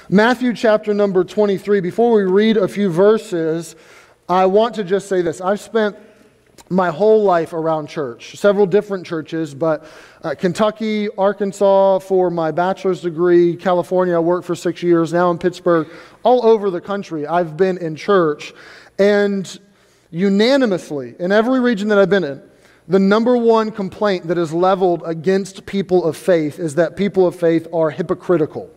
Matthew chapter number 23. Before we read a few verses, I want to just say this. I've spent my whole life around church, several different churches, but Kentucky, Arkansas for my bachelor's degree, California, I worked for 6 years, now in Pittsburgh, all over the country. I've been in church, and unanimously, in every region that I've been in, the number one complaint that is leveled against people of faith is that people of faith are hypocritical.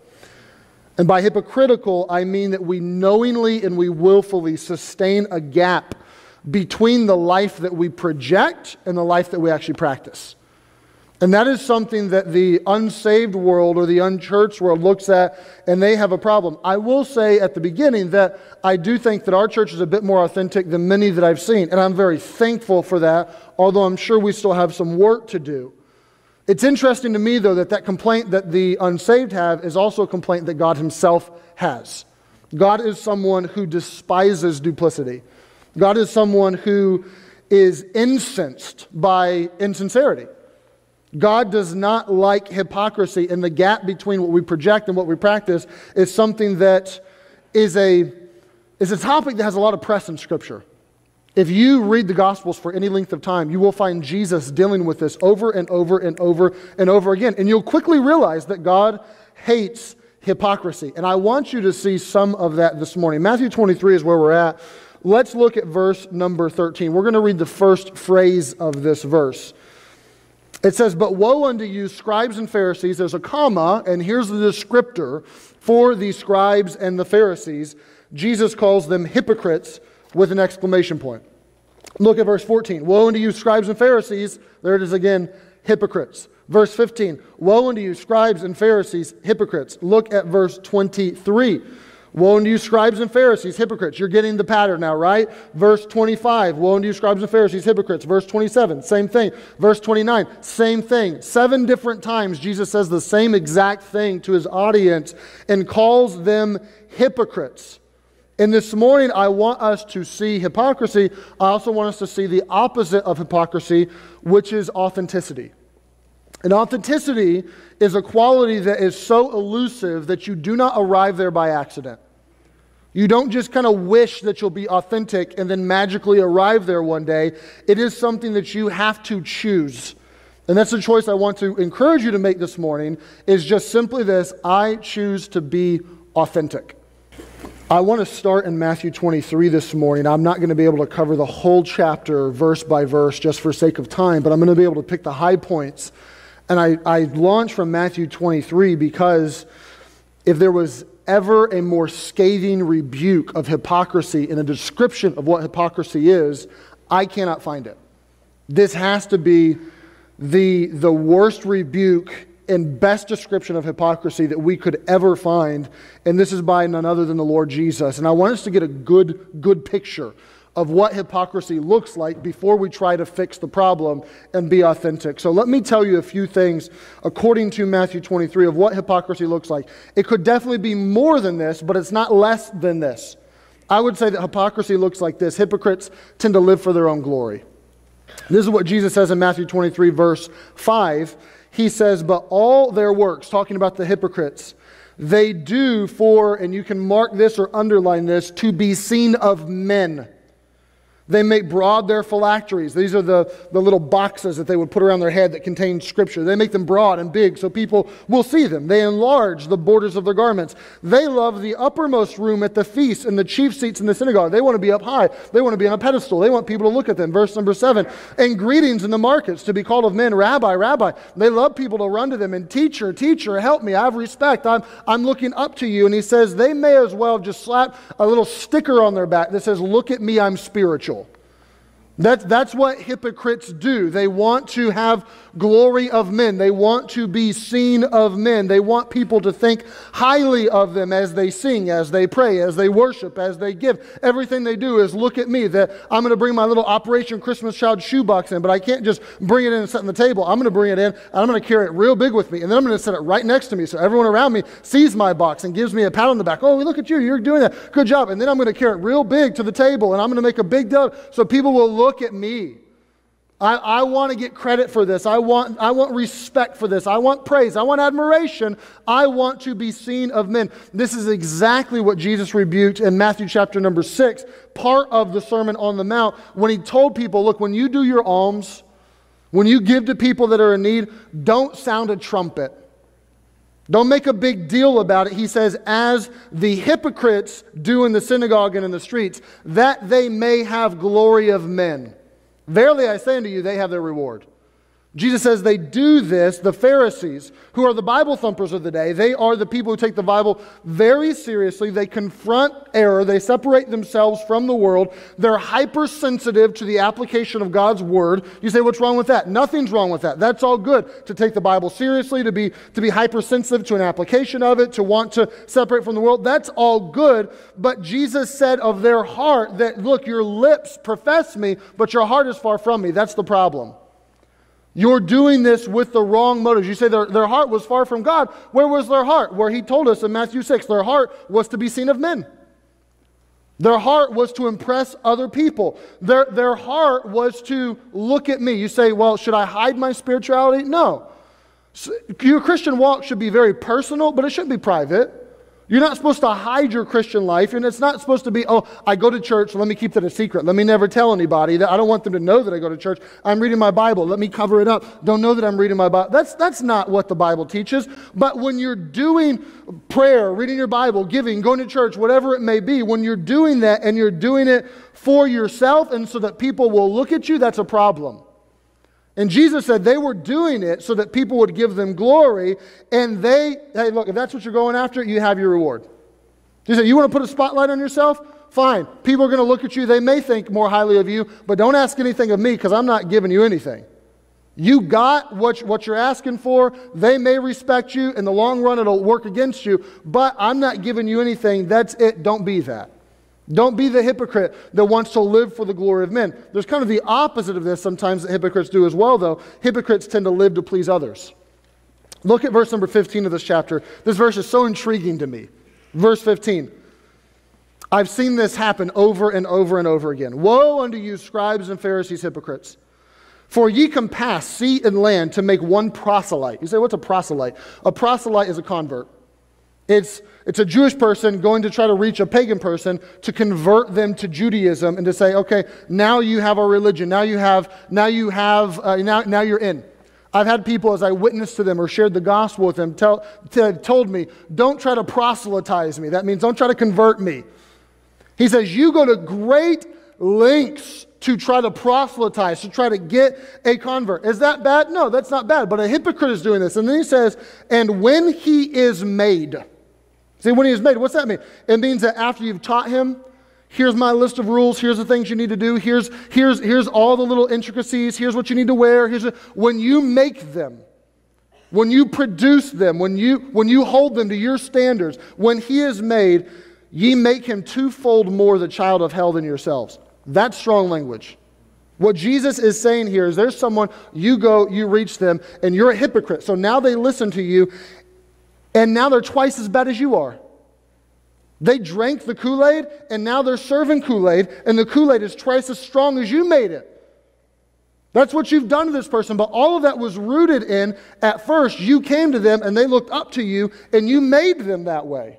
And by hypocritical, I mean that we knowingly and we willfully sustain a gap between the life that we project and the life that we actually practice. And that is something that the unsaved world or the unchurched world looks at, and they have a problem. I will say at the beginning that I do think that our church is a bit more authentic than many that I've seen, and I'm very thankful for that, although I'm sure we still have some work to do. It's interesting to me, though, that complaint that the unsaved have is also a complaint that God himself has. God is someone who despises duplicity. God is someone who is incensed by insincerity. God does not like hypocrisy, and the gap between what we project and what we practice is something that is a topic that has a lot of press in Scripture. If you read the Gospels for any length of time, you will find Jesus dealing with this over and over and over and over again. And you'll quickly realize that God hates hypocrisy. And I want you to see some of that this morning. Matthew 23 is where we're at. Let's look at verse number 13. We're going to read the first phrase of this verse. It says, "But woe unto you, scribes and Pharisees." There's a comma, and here's the descriptor for the scribes and the Pharisees. Jesus calls them hypocrites with an exclamation point. Look at verse 14. "Woe unto you, scribes and Pharisees." There it is again, hypocrites. Verse 15. "Woe unto you, scribes and Pharisees, hypocrites." Look at verse 23. "Woe unto you, scribes and Pharisees, hypocrites." You're getting the pattern now, right? Verse 25. "Woe unto you, scribes and Pharisees, hypocrites." Verse 27, same thing. Verse 29, same thing. 7 different times Jesus says the same exact thing to his audience and calls them hypocrites. And this morning, I want us to see hypocrisy. I also want us to see the opposite of hypocrisy, which is authenticity. And authenticity is a quality that is so elusive that you do not arrive there by accident. You don't just kind of wish that you'll be authentic and then magically arrive there one day. It is something that you have to choose. And that's the choice I want to encourage you to make this morning, is just simply this: I choose to be authentic. I want to start in Matthew 23 this morning. I'm not going to be able to cover the whole chapter verse by verse just for sake of time, but I'm going to be able to pick the high points. And I launch from Matthew 23 because if there was ever a more scathing rebuke of hypocrisy in a description of what hypocrisy is, I cannot find it. This has to be the worst rebuke and best description of hypocrisy that we could ever find, and this is by none other than the Lord Jesus. And I want us to get a good picture of what hypocrisy looks like before we try to fix the problem and be authentic. So let me tell you a few things according to Matthew 23 of what hypocrisy looks like. It could definitely be more than this, but it's not less than this. I would say that hypocrisy looks like this. Hypocrites tend to live for their own glory. This is what Jesus says in Matthew 23 verse 5. He says, "But all their works," talking about the hypocrites, "they do for," and you can mark this or underline this, "to be seen of men. They make broad their phylacteries." These are the little boxes that they would put around their head that contain Scripture. They make them broad and big so people will see them. They enlarge the borders of their garments. They love the uppermost room at the feast and the chief seats in the synagogue. They want to be up high. They want to be on a pedestal. They want people to look at them. Verse number 7, "And greetings in the markets, to be called of men, Rabbi, Rabbi." They love people to run to them and, "Teacher, teacher, help me. I have respect. I'm looking up to you." And he says they may as well just slap a little sticker on their back that says, "Look at me, I'm spiritual." That's what hypocrites do. They want to have glory of men. They want to be seen of men. They want people to think highly of them as they sing, as they pray, as they worship, as they give. Everything they do is, "Look at me, that I'm going to bring my little Operation Christmas Child shoebox in, but I can't just bring it in and set on the table. I'm going to bring it in, and I'm going to carry it real big with me, and then I'm going to set it right next to me so everyone around me sees my box and gives me a pat on the back. Oh, look at you, you're doing that. Good job." And then I'm going to carry it real big to the table, and I'm going to make a big deal so people will look at me. I want to get credit for this. I want respect for this. I want praise. I want admiration. I want to be seen of men. This is exactly what Jesus rebuked in Matthew chapter number 6, part of the Sermon on the Mount, when he told people, look, when you do your alms, when you give to people that are in need, don't sound a trumpet. Don't make a big deal about it. He says, as the hypocrites do in the synagogue and in the streets, that they may have glory of men. Verily I say unto you, they have their reward. Jesus says they do this, the Pharisees, who are the Bible thumpers of the day. They are the people who take the Bible very seriously. They confront error. They separate themselves from the world. They're hypersensitive to the application of God's Word. You say, what's wrong with that? Nothing's wrong with that. That's all good, to take the Bible seriously, to be hypersensitive to an application of it, to want to separate from the world. That's all good. But Jesus said of their heart that, look, your lips profess me, but your heart is far from me. That's the problem. You're doing this with the wrong motives. You say their heart was far from God. Where was their heart? Where he told us in Matthew 6, their heart was to be seen of men. Their heart was to impress other people. Their heart was to look at me. You say, well, should I hide my spirituality? No. Your Christian walk should be very personal, but it shouldn't be private. You're not supposed to hide your Christian life, and it's not supposed to be, oh, I go to church, so let me keep that a secret. Let me never tell anybody. That I don't want them to know that I go to church. I'm reading my Bible. Let me cover it up. Don't know that I'm reading my Bible. That's not what the Bible teaches. But when you're doing prayer, reading your Bible, giving, going to church, whatever it may be, when you're doing that and you're doing it for yourself and so that people will look at you, that's a problem. And Jesus said they were doing it so that people would give them glory, and hey, look, if that's what you're going after, you have your reward. He said, you want to put a spotlight on yourself? Fine. People are going to look at you. They may think more highly of you, but don't ask anything of me because I'm not giving you anything. You got what you're asking for. They may respect you. In the long run, it'll work against you, but I'm not giving you anything. That's it. Don't be that. Don't be the hypocrite that wants to live for the glory of men. There's kind of the opposite of this sometimes that hypocrites do as well, though. Hypocrites tend to live to please others. Look at verse number 15 of this chapter. This verse is so intriguing to me. Verse 15. I've seen this happen over and over and over again. Woe unto you, scribes and Pharisees, hypocrites! For ye compass sea and land to make one proselyte. You say, what's a proselyte? A proselyte is a convert. It's a Jewish person going to try to reach a pagan person to convert them to Judaism and to say, okay, now you have our religion. Now you're in. I've had people, as I witnessed to them or shared the gospel with them, told me, don't try to proselytize me. That means don't try to convert me. He says, you go to great lengths to try to proselytize, to try to get a convert. Is that bad? No, that's not bad. But a hypocrite is doing this. And then he says, and when he is made. See, when he is made, what's that mean? It means that after you've taught him, here's my list of rules, here's the things you need to do, here's all the little intricacies, here's what you need to wear. When you make them, when you produce them, when you hold them to your standards, when he is made, ye make him twofold more the child of hell than yourselves. That's strong language. What Jesus is saying here is there's someone, you go, you reach them, and you're a hypocrite. So now they listen to you, and now they're twice as bad as you are. They drank the Kool-Aid, and now they're serving Kool-Aid, and the Kool-Aid is twice as strong as you made it. That's what you've done to this person, but all of that was rooted in, at first, you came to them, and they looked up to you, and you made them that way.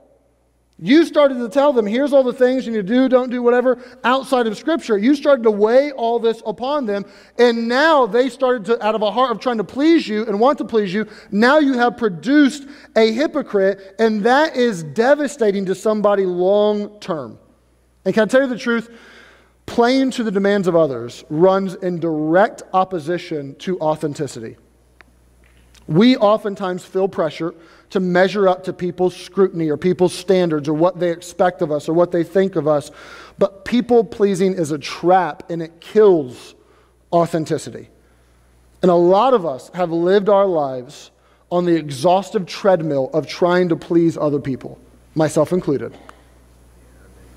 You started to tell them, here's all the things you need to do, don't do whatever, outside of Scripture. You started to weigh all this upon them, and now they started to, out of a heart of trying to please you and want to please you, now you have produced a hypocrite, and that is devastating to somebody long term. And can I tell you the truth? Playing to the demands of others runs in direct opposition to authenticity. We oftentimes feel pressure to measure up to people's scrutiny or people's standards or what they expect of us or what they think of us. But people-pleasing is a trap, and it kills authenticity. And a lot of us have lived our lives on the exhaustive treadmill of trying to please other people, myself included.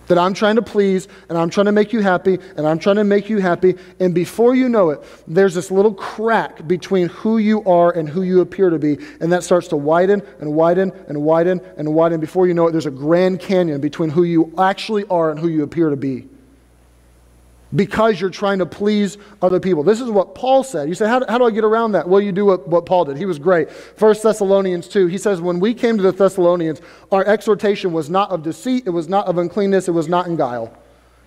That I'm trying to please, and I'm trying to make you happy, and I'm trying to make you happy, and before you know it, there's this little crack between who you are and who you appear to be, and that starts to widen and widen and widen and widen. Before you know it, there's a Grand Canyon between who you actually are and who you appear to be. because you're trying to please other people. This is what Paul said. You say, how do I get around that? Well, you do what Paul did. He was great. 1 Thessalonians 2, he says, when we came to the Thessalonians, our exhortation was not of deceit, it was not of uncleanness, it was not in guile.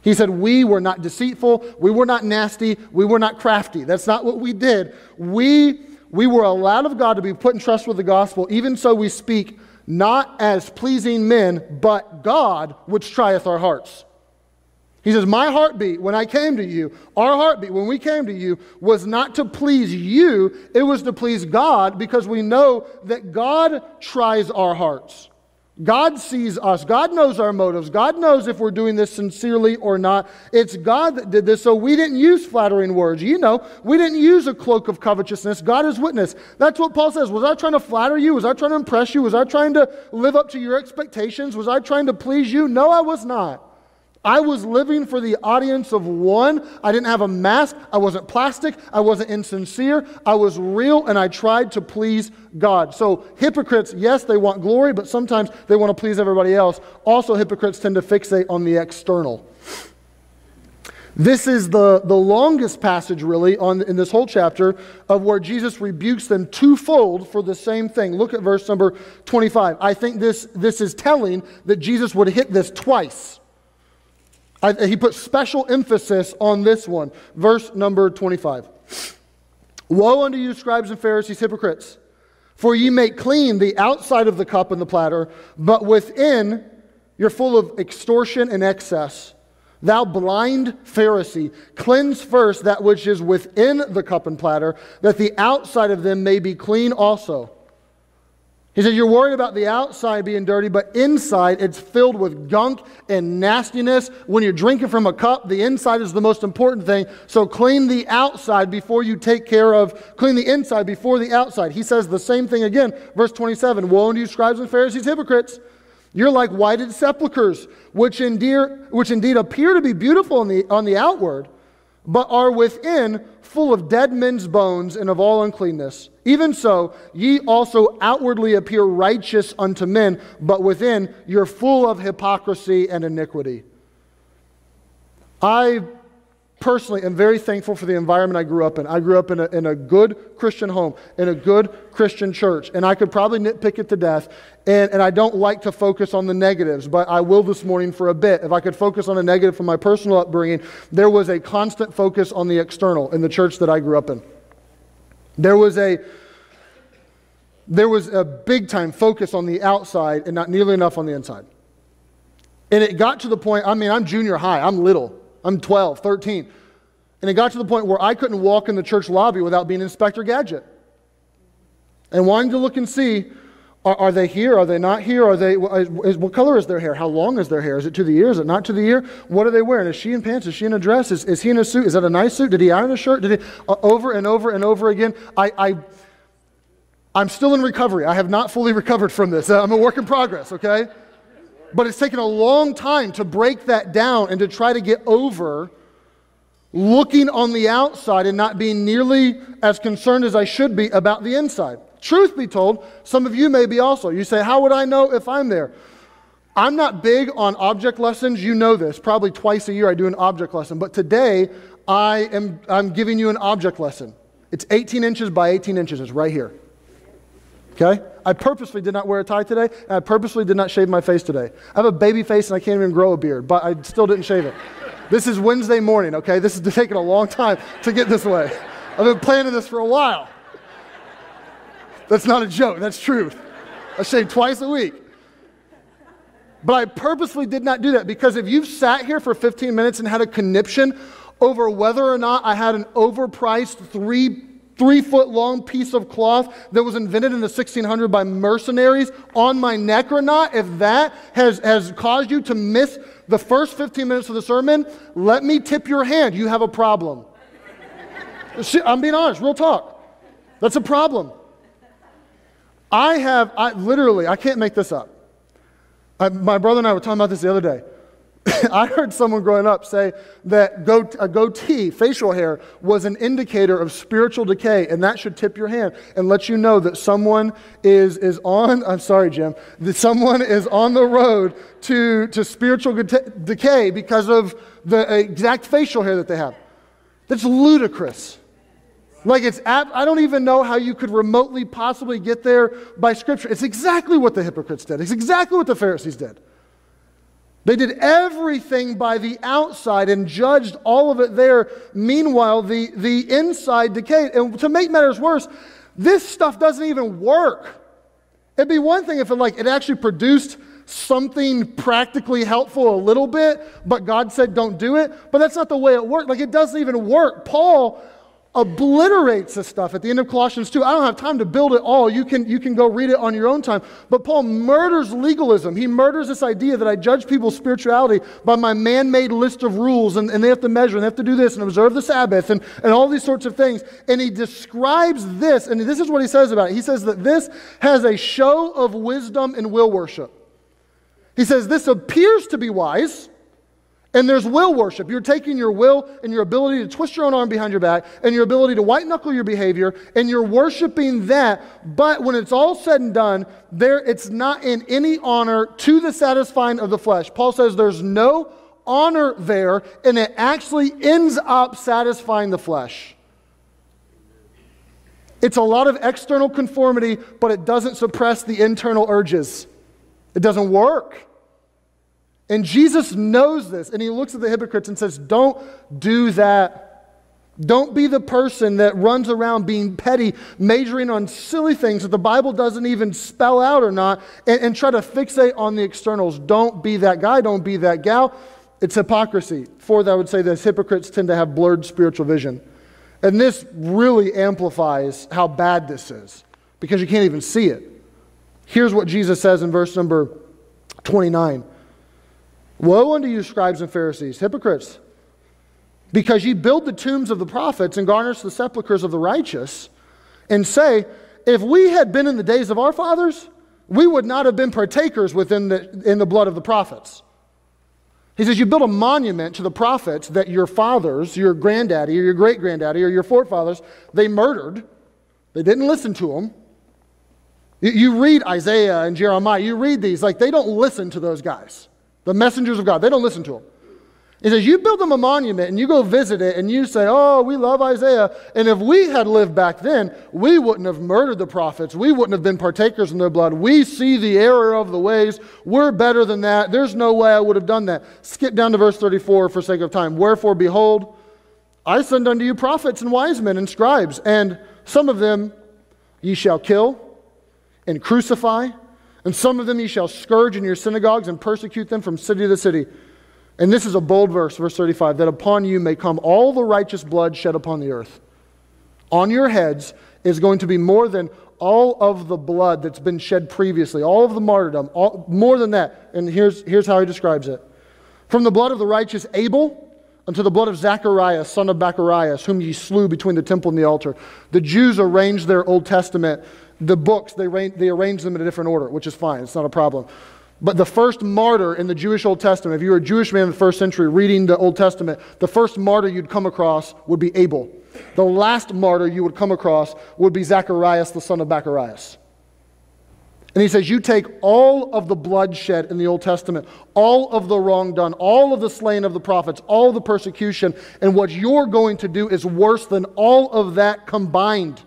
He said, we were not deceitful, we were not nasty, we were not crafty. That's not what we did. We were allowed of God to be put in trust with the gospel. Even so we speak not as pleasing men, but God which trieth our hearts. He says, my heartbeat when I came to you, our heartbeat when we came to you was not to please you, it was to please God, because we know that God tries our hearts. God sees us. God knows our motives. God knows if we're doing this sincerely or not. It's God that did this, so we didn't use flattering words. You know, we didn't use a cloak of covetousness. God is witness. That's what Paul says. Was I trying to flatter you? Was I trying to impress you? Was I trying to live up to your expectations? Was I trying to please you? No, I was not. I was living for the audience of one. I didn't have a mask. I wasn't plastic. I wasn't insincere. I was real, and I tried to please God. So hypocrites, yes, they want glory, but sometimes they want to please everybody else. Also, hypocrites tend to fixate on the external. This is the longest passage, really, in this whole chapter of where Jesus rebukes them twofold for the same thing. Look at verse number 25. I think this is telling that Jesus would hit this twice. He put special emphasis on this one. Verse number 25. Woe unto you, scribes and Pharisees, hypocrites! For ye make clean the outside of the cup and the platter, but within you're full of extortion and excess. Thou blind Pharisee, cleanse first that which is within the cup and platter, that the outside of them may be clean also. He said, you're worried about the outside being dirty, but inside it's filled with gunk and nastiness. When you're drinking from a cup, the inside is the most important thing. So clean the outside before you take care of, clean the inside before the outside. He says the same thing again. Verse 27, woe unto you, scribes and Pharisees, hypocrites! You're like whited sepulchres, which indeed appear to be beautiful on the outward, but are within full of dead men's bones and of all uncleanness. Even so, ye also outwardly appear righteous unto men, but within you're full of hypocrisy and iniquity. I personally am very thankful for the environment I grew up in. I grew up in a good Christian home, in a good Christian church, and I could probably nitpick it to death, and I don't like to focus on the negatives, but I will this morning for a bit. If I could focus on a negative from my personal upbringing, there was a constant focus on the external in the church that I grew up in. There was a big-time focus on the outside and not nearly enough on the inside. And it got to the point, I'm junior high, I'm little. I'm 12, 13. And it got to the point where I couldn't walk in the church lobby without being Inspector Gadget. And wanting to look and see, are they here? Are they not here? What color is their hair? How long is their hair? Is it to the ear? Is it not to the ear? What are they wearing? Is she in pants? Is she in a dress? Is he in a suit? Is that a nice suit? Did he iron a shirt? Did he over and over and over again? I'm still in recovery. I have not fully recovered from this. I'm a work in progress, okay? But it's taken a long time to break that down and to try to get over looking on the outside and not being nearly as concerned as I should be about the inside. Truth be told, some of you may be also. You say, how would I know if I'm there? I'm not big on object lessons. You know this. Probably twice a year I do an object lesson. But today I'm giving you an object lesson. It's 18 inches by 18 inches. It's right here. Okay? I purposely did not wear a tie today, and I purposely did not shave my face today. I have a baby face and I can't even grow a beard, but I still didn't shave it. This is Wednesday morning, okay? This is taking a long time to get this way. I've been planning this for a while. That's not a joke, that's truth. I shave twice a week. But I purposely did not do that, because if you've sat here for 15 minutes and had a conniption over whether or not I had an overpriced 3-foot long piece of cloth that was invented in the 1600s by mercenaries on my neck or not, if that has caused you to miss the first 15 minutes of the sermon, let me tip your hand. You have a problem. I'm being honest, real talk. That's a problem. I can't make this up. My brother and I were talking about this the other day. I heard someone growing up say that a goatee, facial hair, was an indicator of spiritual decay, and that should tip your hand and let you know that someone is on, I'm sorry, Jim, that someone is on the road to spiritual decay because of the exact facial hair that they have. That's ludicrous. Like I don't even know how you could remotely possibly get there by Scripture. It's exactly what the hypocrites did. It's exactly what the Pharisees did. They did everything by the outside and judged all of it there. Meanwhile, the inside decayed. And to make matters worse, this stuff doesn't even work. It'd be one thing if it actually produced something practically helpful a little bit, but God said don't do it. But that's not the way it worked. Like, it doesn't even work. Paul obliterates this stuff at the end of Colossians 2. I don't have time to build it all. You can go read it on your own time. But Paul murders legalism. He murders this idea that I judge people's spirituality by my man-made list of rules, and they have to measure, and they have to do this, and observe the Sabbath, and all these sorts of things. And he describes this, and this is what he says about it. He says that this has a show of wisdom and will worship. He says this appears to be wise, and there's will worship. You're taking your will and your ability to twist your own arm behind your back and your ability to white-knuckle your behavior, and you're worshiping that. But when it's all said and done, it's not in any honor to the satisfying of the flesh. Paul says there's no honor there, and it actually ends up satisfying the flesh. It's a lot of external conformity, but it doesn't suppress the internal urges. It doesn't work. And Jesus knows this, and he looks at the hypocrites and says, don't do that. Don't be the person that runs around being petty, majoring on silly things that the Bible doesn't even spell out or not, and try to fixate on the externals. Don't be that guy. Don't be that gal. It's hypocrisy. Fourth, I would say this: hypocrites tend to have blurred spiritual vision. And this really amplifies how bad this is, because you can't even see it. Here's what Jesus says in verse number 29. Woe unto you, scribes and Pharisees, hypocrites, because ye build the tombs of the prophets and garnish the sepulchres of the righteous, and say, if we had been in the days of our fathers, we would not have been partakers in the blood of the prophets. He says, you build a monument to the prophets that your fathers, your granddaddy or your great-granddaddy or your forefathers, they murdered. They didn't listen to them. You read Isaiah and Jeremiah, you read these, like, they don't listen to those guys. The messengers of God, they don't listen to them. He says, you build them a monument and you go visit it and you say, oh, we love Isaiah. And if we had lived back then, we wouldn't have murdered the prophets. We wouldn't have been partakers in their blood. We see the error of the ways. We're better than that. There's no way I would have done that. Skip down to verse 34 for sake of time. Wherefore, behold, I send unto you prophets and wise men and scribes, and some of them ye shall kill and crucify, and some of them ye shall scourge in your synagogues and persecute them from city to city. And this is a bold verse, verse 35, that upon you may come all the righteous blood shed upon the earth. On your heads is going to be more than all of the blood that's been shed previously, all of the martyrdom, more than that. And here's how he describes it. From the blood of the righteous Abel unto the blood of Zacharias, son of Bacharias, whom ye slew between the temple and the altar. The Jews arranged their Old Testament, the books, they arranged them in a different order, which is fine. It's not a problem. But the first martyr in the Jewish Old Testament, if you were a Jewish man in the first century reading the Old Testament, the first martyr you'd come across would be Abel. The last martyr you would come across would be Zacharias, the son of Bacharias. And he says, you take all of the bloodshed in the Old Testament, all of the wrong done, all of the slaying of the prophets, all of the persecution, and what you're going to do is worse than all of that combined.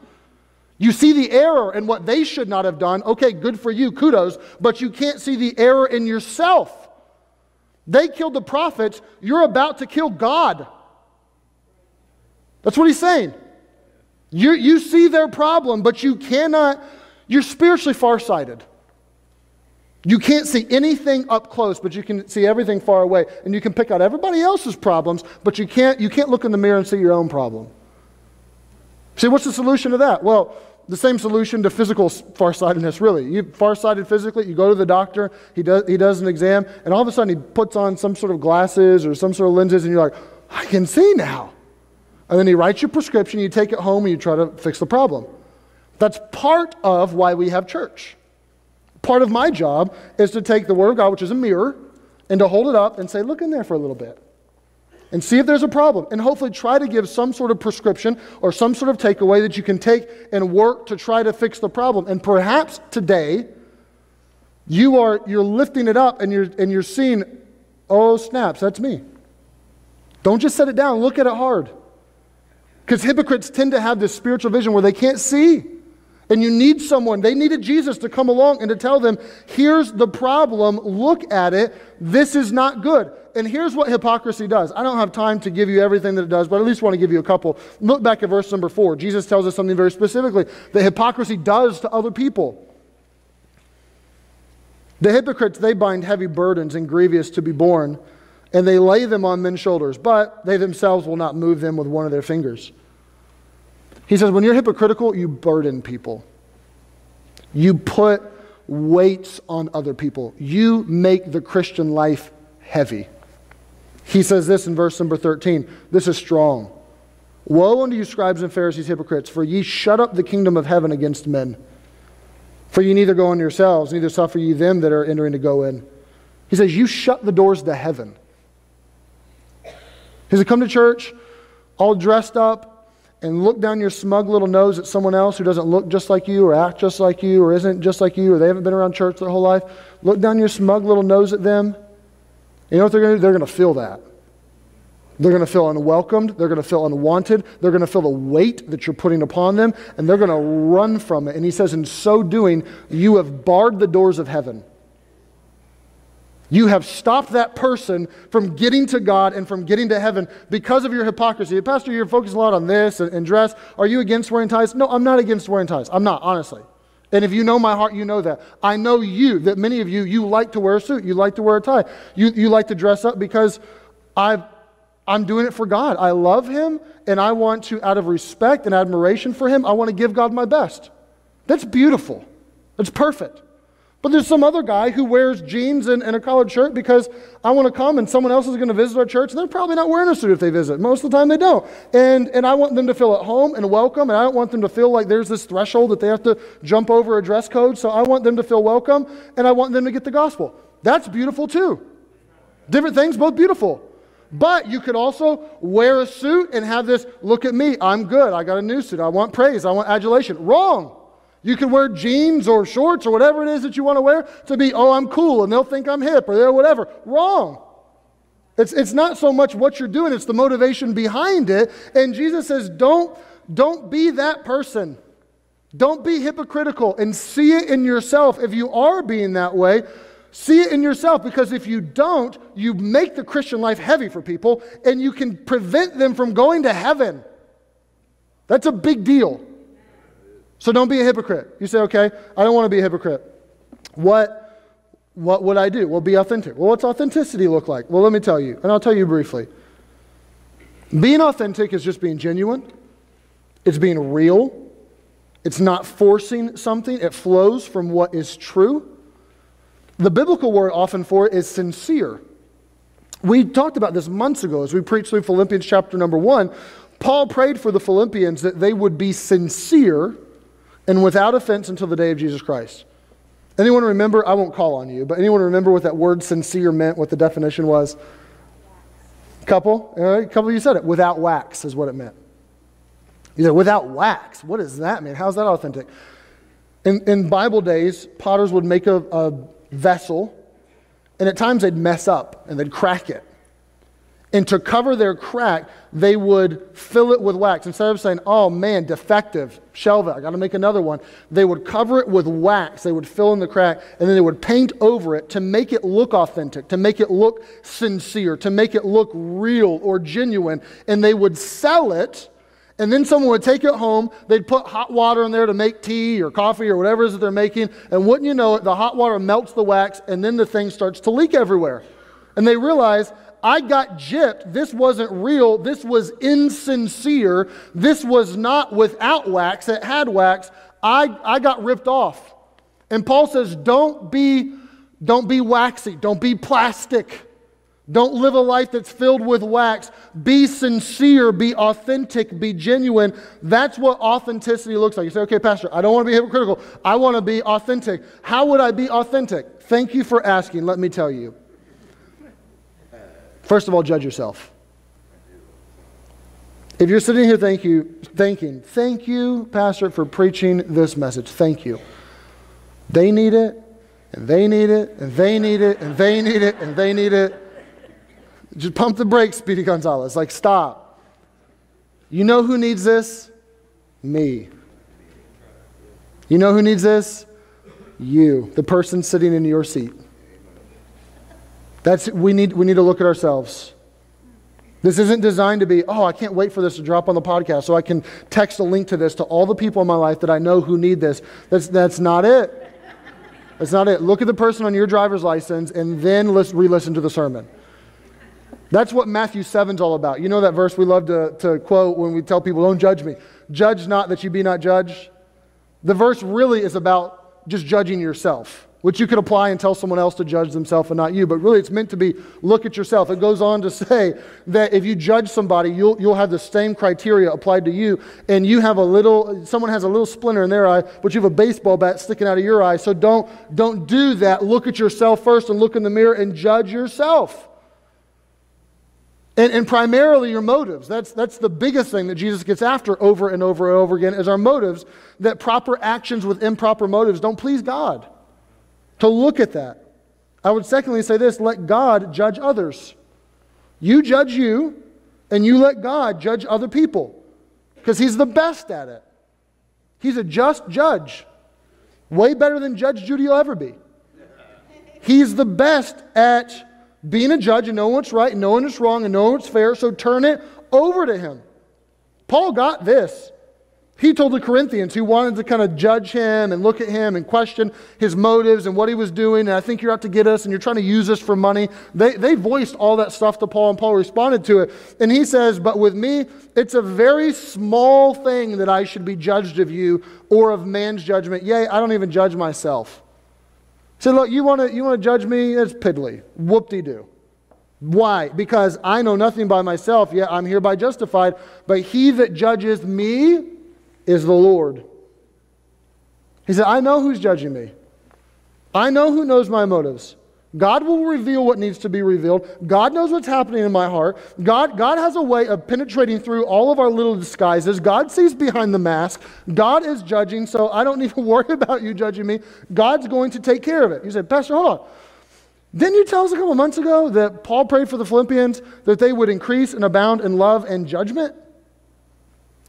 You see the error in what they should not have done. Okay, good for you, kudos, but you can't see the error in yourself. They killed the prophets. You're about to kill God. That's what he's saying. You see their problem, but you cannot, you're spiritually farsighted. You can't see anything up close, but you can see everything far away. And you can pick out everybody else's problems, but you can't look in the mirror and see your own problem. See, what's the solution to that? Well, the same solution to physical farsightedness, really. You farsighted physically, you go to the doctor, he does an exam, and all of a sudden he puts on some sort of glasses or some sort of lenses, and you're like, I can see now. And then he writes your prescription, you take it home, and you try to fix the problem. That's part of why we have church. Part of my job is to take the Word of God, which is a mirror, and to hold it up and say, look in there for a little bit and see if there's a problem, and hopefully try to give some sort of prescription or some sort of takeaway that you can take and work to try to fix the problem. And perhaps today you're lifting it up and you're seeing, oh snaps, that's me. Don't just set it down, look at it hard. Because hypocrites tend to have this spiritual vision where they can't see. And you need someone, they needed Jesus to come along and to tell them, here's the problem, look at it, this is not good. And here's what hypocrisy does. I don't have time to give you everything that it does, but I at least want to give you a couple. Look back at verse number 4. Jesus tells us something very specifically that hypocrisy does to other people. The hypocrites, they bind heavy burdens and grievous to be borne, and they lay them on men's shoulders, but they themselves will not move them with one of their fingers. He says, when you're hypocritical, you burden people. You put weights on other people. You make the Christian life heavy. He says this in verse number 13. This is strong. Woe unto you, scribes and Pharisees, hypocrites, for ye shut up the kingdom of heaven against men. For ye neither go in yourselves, neither suffer ye them that are entering to go in. He says, you shut the doors to heaven. He said, come to church all dressed up and look down your smug little nose at someone else who doesn't look just like you or act just like you or isn't just like you or they haven't been around church their whole life. Look down your smug little nose at them. You know what they're going to do? They're going to feel that. They're going to feel unwelcomed. They're going to feel unwanted. They're going to feel the weight that you're putting upon them, and they're going to run from it. And he says, in so doing, you have barred the doors of heaven. You have stopped that person from getting to God and from getting to heaven because of your hypocrisy. Pastor, you're focusing a lot on this and dress. Are you against wearing ties? No, I'm not against wearing ties. I'm not, honestly. And if you know my heart, you know that. I know that many of you like to wear a suit. You like to wear a tie. You like to dress up because I'm doing it for God. I love Him, and I want to, out of respect and admiration for Him, I want to give God my best. That's beautiful. That's perfect. But there's some other guy who wears jeans and a collared shirt because I want to come and someone else is going to visit our church, and they're probably not wearing a suit if they visit. Most of the time they don't. And I want them to feel at home and welcome, and I don't want them to feel like there's this threshold that they have to jump over a dress code. So I want them to feel welcome, and I want them to get the gospel. That's beautiful too. Different things, both beautiful. But you could also wear a suit and have this, look at me, I'm good, I got a new suit, I want praise, I want adulation. Wrong. You can wear jeans or shorts or whatever it is that you want to wear to be, oh, I'm cool, and they'll think I'm hip or they're whatever. Wrong. It's not so much what you're doing, it's the motivation behind it. And Jesus says, don't be that person. Don't be hypocritical and see it in yourself. If you are being that way, see it in yourself, because if you don't, you make the Christian life heavy for people and you can prevent them from going to heaven. That's a big deal. So don't be a hypocrite. You say, okay, I don't want to be a hypocrite. What would I do? Well, be authentic. Well, what's authenticity look like? Well, let me tell you, and I'll tell you briefly. Being authentic is just being genuine. It's being real. It's not forcing something. It flows from what is true. The biblical word often for it is sincere. We talked about this months ago as we preached through Philippians chapter number 1. Paul prayed for the Philippians that they would be sincere and without offense until the day of Jesus Christ. Anyone remember? I won't call on you, but anyone remember what that word sincere meant, what the definition was? Couple? All right, a couple of you said it. Without wax is what it meant. You said, without wax? What does that mean? How's that authentic? In Bible days, potters would make a vessel, and at times they'd mess up and they'd crack it. And to cover their crack, they would fill it with wax. Instead of saying, oh man, defective, shelve it, I got to make another one. They would cover it with wax. They would fill in the crack, and then they would paint over it to make it look authentic, to make it look sincere, to make it look real or genuine. And they would sell it, and then someone would take it home. They'd put hot water in there to make tea or coffee or whatever it is that they're making. And wouldn't you know it, the hot water melts the wax, and then the thing starts to leak everywhere. And they realize, I got gypped. This wasn't real. This was insincere. This was not without wax. It had wax. I got ripped off. And Paul says, don't be waxy. Don't be plastic. Don't live a life that's filled with wax. Be sincere. Be authentic. Be genuine. That's what authenticity looks like. You say, okay, Pastor, I don't want to be hypocritical. I want to be authentic. How would I be authentic? Thank you for asking. Let me tell you. First of all, judge yourself. If you're sitting here thank you, Pastor, for preaching this message. Thank you. They need it, and they need it, and they need it, and they need it, and they need it. Just pump the brakes, Speedy Gonzalez. Like, stop. You know who needs this? Me. You know who needs this? You, the person sitting in your seat. We need to look at ourselves. This isn't designed to be, I can't wait for this to drop on the podcast so I can text a link to this to all the people in my life that I know who need this. That's not it. That's not it. Look at the person on your driver's license and then re-listen to the sermon. That's what Matthew 7's all about. You know that verse we love to quote when we tell people, don't judge me. Judge not that you be not judged. The verse really is about just judging yourself, which you could apply and tell someone else to judge themselves and not you. But really it's meant to be, look at yourself. It goes on to say that if you judge somebody, you'll have the same criteria applied to you. And you have someone has a little splinter in their eye, but you have a baseball bat sticking out of your eye. So don't do that. Look at yourself first and look in the mirror and judge yourself. And primarily your motives. That's the biggest thing that Jesus gets after over and over and over again is our motives, that proper actions with improper motives don't please God. To look at that. I would secondly say this, let God judge others. You judge you, and you let God judge other people. Because He's the best at it. He's a just judge. Way better than Judge Judy will ever be. He's the best at being a judge and knowing what's right and knowing what's wrong and knowing what's fair, so turn it over to Him. Paul got this. He told the Corinthians who wanted to kind of judge him and look at him and question his motives and what he was doing, and I think you're out to get us and you're trying to use us for money. They voiced all that stuff to Paul, and Paul responded to it. And he says, but with me, it's a very small thing that I should be judged of you or of man's judgment. Yea, I don't even judge myself. He said, look, you want to judge me? It's piddly. Whoop-de-doo. Why? Because I know nothing by myself, yet I'm hereby justified. But he that judges me is the Lord. He said, I know who's judging me. I know who knows my motives. God will reveal what needs to be revealed. God knows what's happening in my heart. God has a way of penetrating through all of our little disguises. God sees behind the mask. God is judging, so I don't need to worry about you judging me. God's going to take care of it. You said, Pastor, hold on. Didn't you tell us a couple months ago that Paul prayed for the Philippians that they would increase and abound in love and judgment?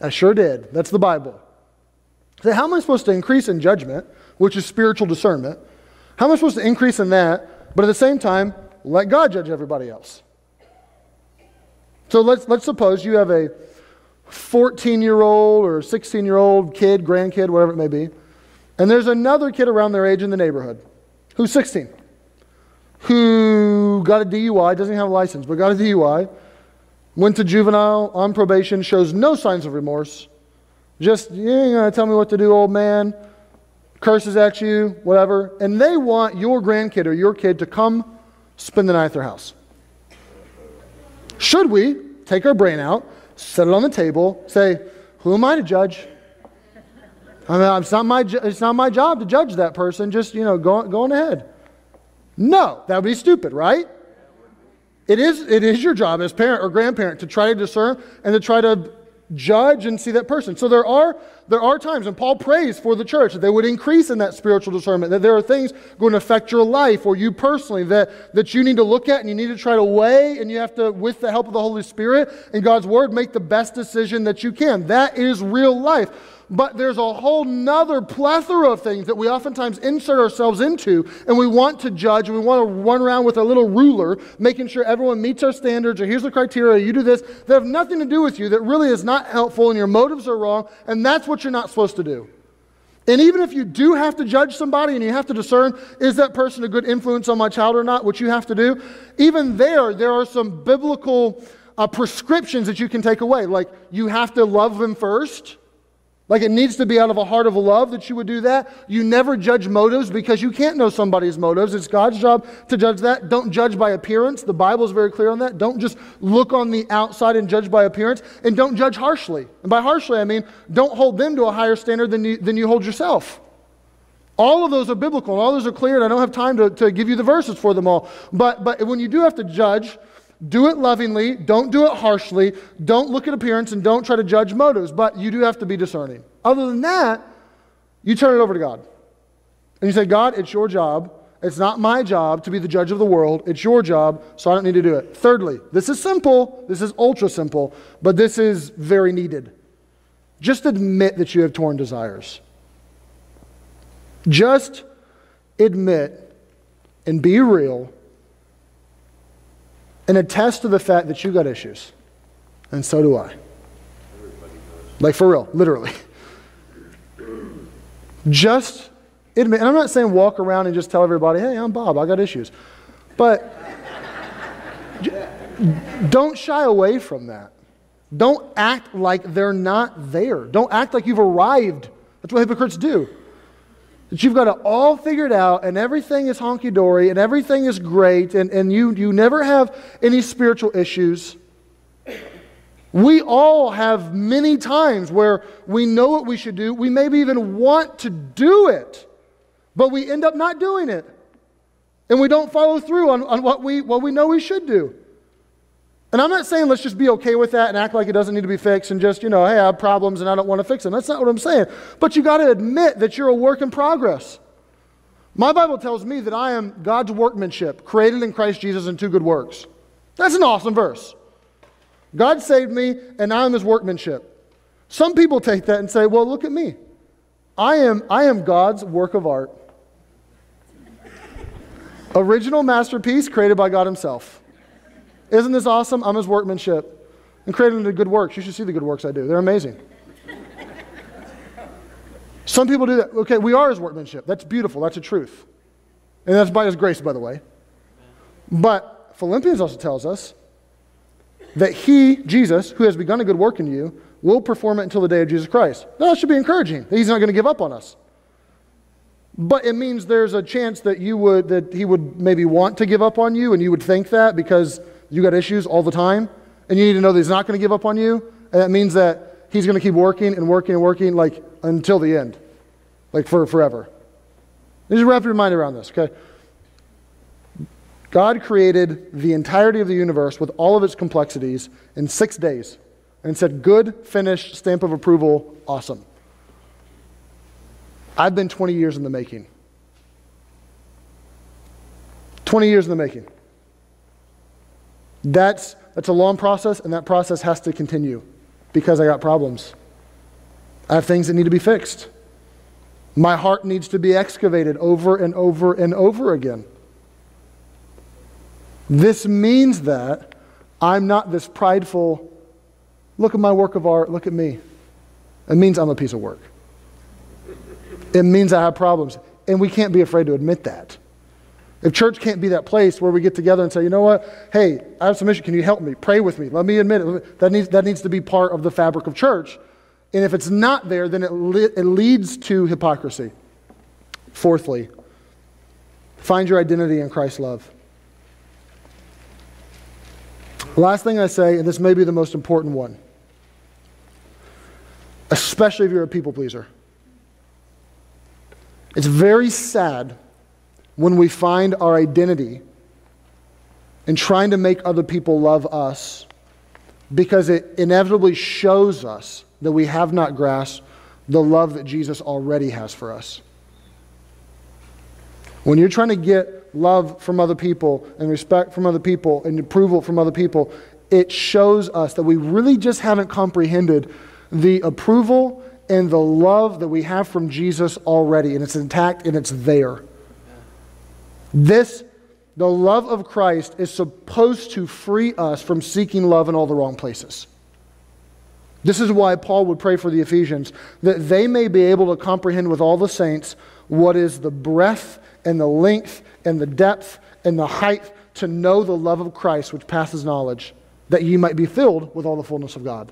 I sure did. That's the Bible. So how am I supposed to increase in judgment, which is spiritual discernment? How am I supposed to increase in that, but at the same time, let God judge everybody else? So let's suppose you have a 14-year-old or 16-year-old kid, grandkid, whatever it may be, and there's another kid around their age in the neighborhood who's 16, who got a DUI, doesn't have a license, but got a DUI, went to juvenile, on probation, shows no signs of remorse. Just, you ain't going to tell me what to do, old man. Curses at you, whatever. And they want your grandkid or your kid to come spend the night at their house. Should we take our brain out, set it on the table, say, who am I to judge? I mean, it's not my job to judge that person. Just, go on ahead. No, that would be stupid, right? It is your job as parent or grandparent to try to discern and to try to judge and see that person. So there are times, and Paul prays for the church, that they would increase in that spiritual discernment, that there are things going to affect your life or you personally that you need to look at and you need to try to weigh, and you have to, with the help of the Holy Spirit and God's Word, make the best decision that you can. That is real life. But there's a whole nother plethora of things that we oftentimes insert ourselves into, and we want to judge, and we want to run around with a little ruler, making sure everyone meets our standards, or here's the criteria, you do this, that have nothing to do with you, that really is not helpful, and your motives are wrong, and that's what you're not supposed to do. And even if you do have to judge somebody, and you have to discern, is that person a good influence on my child or not, which you have to do, even there are some biblical prescriptions that you can take away. Like, you have to love them first. Like, it needs to be out of a heart of love that you would do that. You never judge motives because you can't know somebody's motives. It's God's job to judge that. Don't judge by appearance. The Bible is very clear on that. Don't just look on the outside and judge by appearance. And don't judge harshly. And by harshly, I mean, don't hold them to a higher standard than you hold yourself. All of those are biblical, and all those are clear, and I don't have time to give you the verses for them all. But when you do have to judge, Do it lovingly. Don't do it harshly. Don't look at appearance and don't try to judge motives. But you do have to be discerning. Other than that, you turn it over to God. And you say, God, it's your job. It's not my job to be the judge of the world. It's your job, so I don't need to do it. Thirdly, this is simple. This is ultra simple, but this is very needed. Just admit that you have torn desires. Just admit and be real and attest to the fact that you got issues. And so do I. Like for real, literally. Just admit, and I'm not saying walk around and just tell everybody, hey, I'm Bob, I got issues. But don't shy away from that. Don't act like they're not there. Don't act like you've arrived. That's what hypocrites do. That you've got it all figured out and everything is honky-dory and everything is great and you never have any spiritual issues. We all have many times where we know what we should do. We maybe even want to do it, but we end up not doing it. And we don't follow through on what we know we should do. And I'm not saying let's just be okay with that and act like it doesn't need to be fixed and just, hey, I have problems and I don't want to fix them. That's not what I'm saying. But you got to admit that you're a work in progress. My Bible tells me that I am God's workmanship, created in Christ Jesus in 2 good works. That's an awesome verse. God saved me and I am His workmanship. Some people take that and say, well, look at me. I am God's work of art. Original masterpiece created by God Himself. Isn't this awesome? I'm His workmanship. And created into good works. You should see the good works I do. They're amazing. Some people do that. Okay, we are His workmanship. That's beautiful. That's a truth. And that's by His grace, by the way. But Philippians also tells us that He, Jesus, who has begun a good work in you, will perform it until the day of Jesus Christ. Now, that should be encouraging. He's not going to give up on us. But it means there's a chance that He would maybe want to give up on you, and you would think that because you got issues all the time, and you need to know that He's not going to give up on you, and that means that He's going to keep working and working and working like until the end, like for forever. Just wrap your mind around this, okay? God created the entirety of the universe with all of its complexities in 6 days and said, good, finished, stamp of approval, awesome. I've been 20 years in the making. 20 years in the making. That's a long process, and that process has to continue because I got problems. I have things that need to be fixed. My heart needs to be excavated over and over and over again. This means that I'm not this prideful, look at my work of art, look at me. It means I'm a piece of work. It means I have problems, and we can't be afraid to admit that. If church can't be that place where we get together and say, you know what, hey, I have some issue, can you help me? Pray with me, let me admit it. That needs to be part of the fabric of church. And if it's not there, then it leads to hypocrisy. Fourthly, find your identity in Christ's love. The last thing I say, and this may be the most important one, especially if you're a people pleaser. It's very sad when we find our identity in trying to make other people love us because it inevitably shows us that we have not grasped the love that Jesus already has for us. When you're trying to get love from other people and respect from other people and approval from other people, it shows us that we really just haven't comprehended the approval and the love that we have from Jesus already, and it's intact and it's there. The love of Christ is supposed to free us from seeking love in all the wrong places. This is why Paul would pray for the Ephesians, that they may be able to comprehend with all the saints what is the breadth and the length and the depth and the height, to know the love of Christ which passes knowledge, that ye might be filled with all the fullness of God.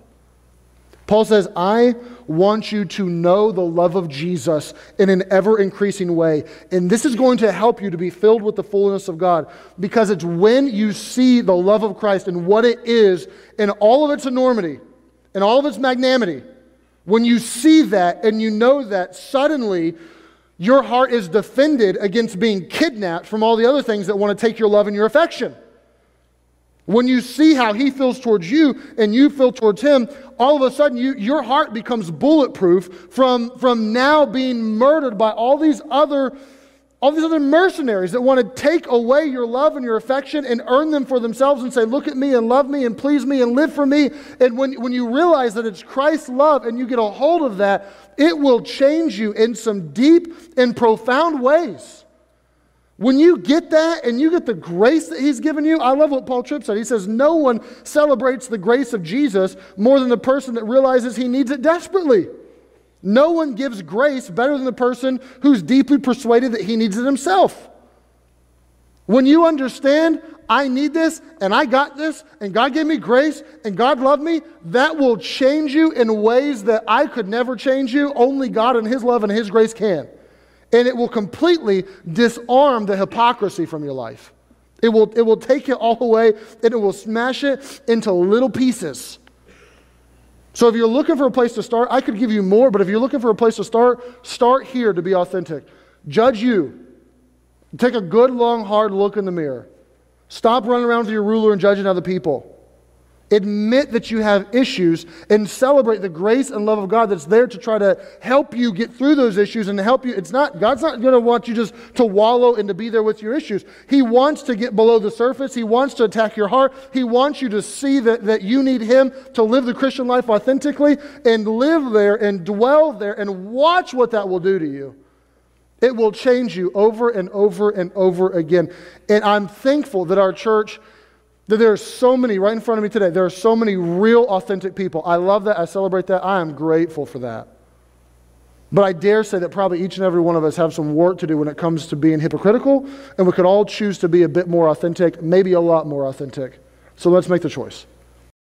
Paul says, I want you to know the love of Jesus in an ever-increasing way. And this is going to help you to be filled with the fullness of God, because it's when you see the love of Christ and what it is in all of its enormity and all of its magnanimity, when you see that and you know that, suddenly your heart is defended against being kidnapped from all the other things that want to take your love and your affection. When you see how he feels towards you and you feel towards him, all of a sudden your heart becomes bulletproof from now being murdered by all these other mercenaries that want to take away your love and your affection and earn them for themselves and say, look at me and love me and please me and live for me. And when you realize that it's Christ's love and you get a hold of that, it will change you in some deep and profound ways. When you get that and you get the grace that he's given you, I love what Paul Tripp said. He says, no one celebrates the grace of Jesus more than the person that realizes he needs it desperately. No one gives grace better than the person who's deeply persuaded that he needs it himself. When you understand, I need this, and I got this, and God gave me grace, and God loved me, that will change you in ways that I could never change you. Only God and his love and his grace can. And it will completely disarm the hypocrisy from your life. It will take it all away, and it will smash it into little pieces. So if you're looking for a place to start, I could give you more, but if you're looking for a place to start here to be authentic. Judge you. Take a good, long, hard look in the mirror. Stop running around with your ruler and judging other people. Admit that you have issues and celebrate the grace and love of God that's there to try to help you get through those issues and help you. God's not going to want you just to wallow and to be there with your issues. He wants to get below the surface. He wants to attack your heart. He wants you to see that you need him to live the Christian life authentically and live there and dwell there and watch what that will do to you. It will change you over and over and over again. And I'm thankful that our church, that there are so many right in front of me today. There are so many real, authentic people. I love that. I celebrate that. I am grateful for that. But I dare say that probably each and every one of us have some work to do when it comes to being hypocritical, and we could all choose to be a bit more authentic, maybe a lot more authentic. So let's make the choice.